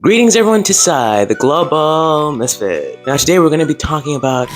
Greetings everyone to Sai, the global misfit. Now today we're going to be talking about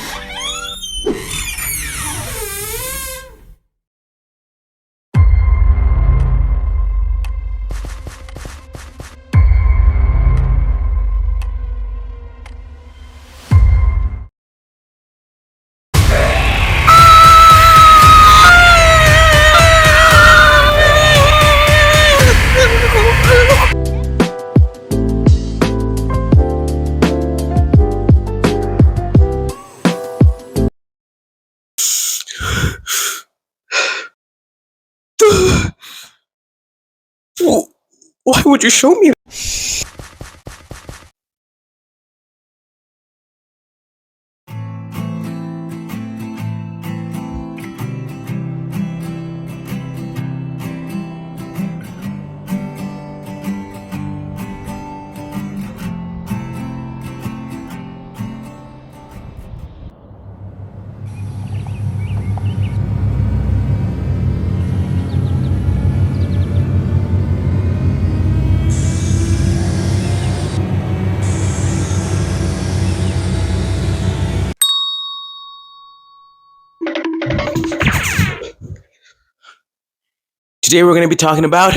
why would you show me? Today we're going to be talking about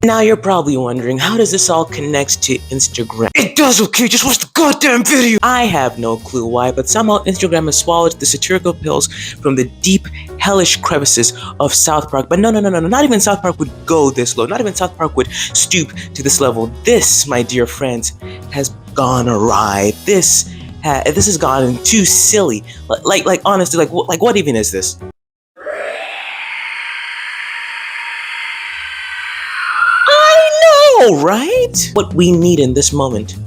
Now you're probably wondering, how does this all connect to Instagram? It does, okay, just watch the goddamn video! I have no clue why, but somehow Instagram has swallowed the satirical pills from the deep, hellish crevices of South Park. But no, not even South Park would go this low. Not even South Park would stoop to this level. This, my dear friends, has gone awry. This has gone too silly. Like honestly, like what even is this? All right. What we need in this moment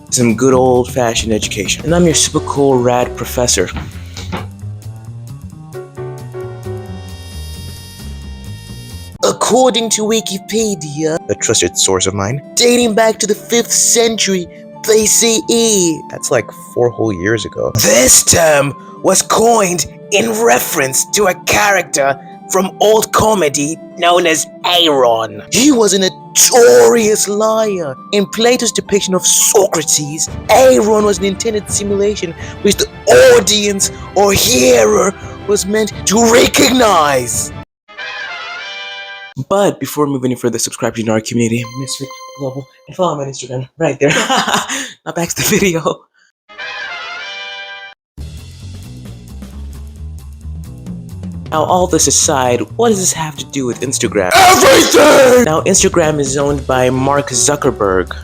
is some good old-fashioned education. And I'm your super cool rad professor. According to Wikipedia, a trusted source of mine, dating back to the 5th century BCE. That's like 4 whole years ago. This term was coined in reference to a character from old comedy known as Aaron. He was a notorious liar. In Plato's depiction of Socrates, Aaron was an intended simulation which the audience or hearer was meant to recognize. But before we move any further, subscribe to our community, Misfit Global, and follow me on Instagram right there. Now back to the video. Now, all this aside, what does this have to do with Instagram? Everything! Now, Instagram is owned by Mark Zuckerberg.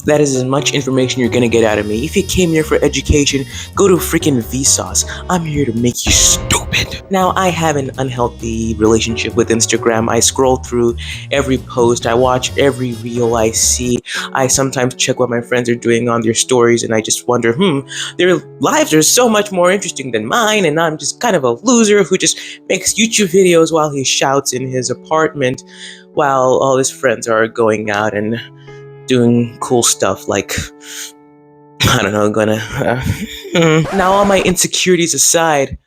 That is as much information you're gonna get out of me. If you came here for education, go to freaking Vsauce. I'm here to make you stupid. Now, I have an unhealthy relationship with Instagram. I scroll through every post, I watch every reel I see. I sometimes check what my friends are doing on their stories, and I just wonder, their lives are so much more interesting than mine, and I'm just kind of a loser who just makes YouTube videos while he shouts in his apartment while all his friends are going out and doing cool stuff like, I don't know, Now, all my insecurities aside,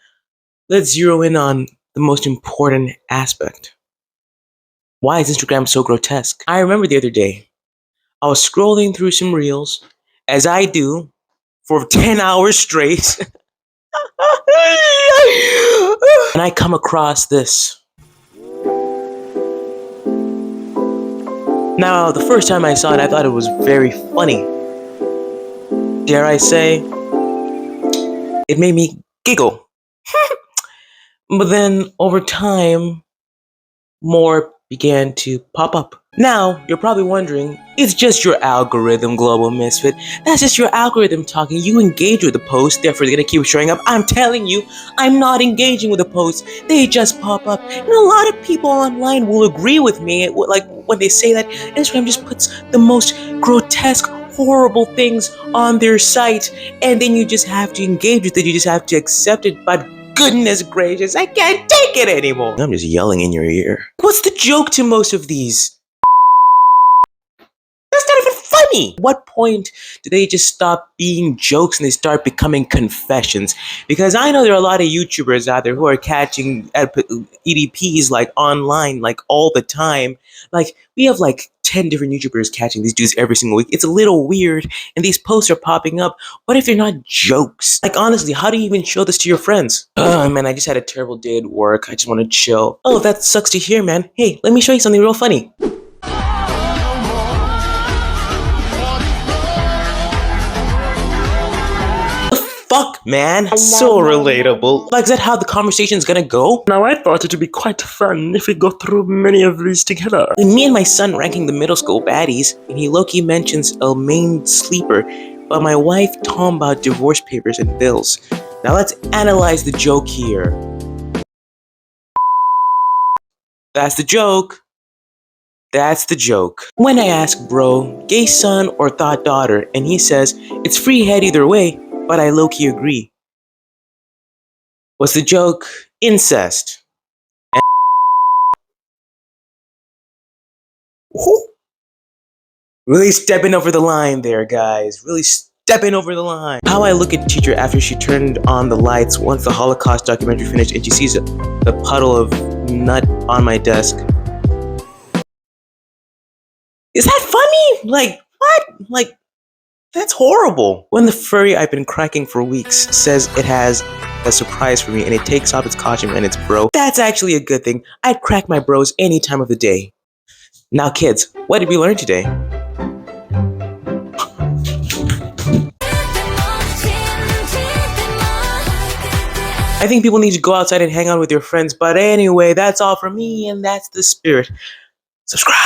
let's zero in on the most important aspect. Why is Instagram so grotesque? I remember the other day, I was scrolling through some reels, as I do, for 10 hours straight, and I come across this. Now, the first time I saw it, I thought it was very funny. Dare I say, it made me giggle. But then, over time, more began to pop up. Now, you're probably wondering, it's just your algorithm, Global Misfit. That's just your algorithm talking. You engage with the post, therefore they're gonna keep showing up. I'm telling you, I'm not engaging with the posts. They just pop up. And a lot of people online will agree with me, like when they say that Instagram just puts the most grotesque, horrible things on their site, and then you just have to engage with it. You just have to accept it. But goodness gracious, I can't take it anymore. I'm just yelling in your ear. What's the joke to most of these? That's not even funny! funny. At what point do they just stop being jokes and they start becoming confessions? Because I know there are a lot of YouTubers out there who are catching EDPs like online like all the time. Like we have like 10 different YouTubers catching these dudes every single week. It's a little weird, and these posts are popping up. What if they're not jokes? Like honestly, how do you even show this to your friends? Man, I just had a terrible day at work. I just want to chill. Oh, that sucks to hear, man. Hey, let me show you something real funny. Fuck, man. So relatable. Like, is that how the conversation's gonna go? Now I thought it would be quite fun if we go through many of these together. And me and my son ranking the middle school baddies, and he low-key mentions a main sleeper, but my wife talking about divorce papers and bills. Now let's analyze the joke here. That's the joke. That's the joke. When I ask bro, gay son or thought daughter, and he says, it's free head either way, but I low-key agree. What's the joke? Incest. Ooh. Really stepping over the line there, guys. Really stepping over the line. How I look at the teacher after she turned on the lights once the Holocaust documentary finished and she sees the puddle of nut on my desk. Is that funny? Like, what? Like, that's horrible. When the furry I've been cracking for weeks says it has a surprise for me and it takes off its costume and its bro, that's actually a good thing. I'd crack my bros any time of the day. Now kids, what did we learn today? I think people need to go outside and hang out with your friends, but anyway, that's all from me and that's the spirit. Subscribe!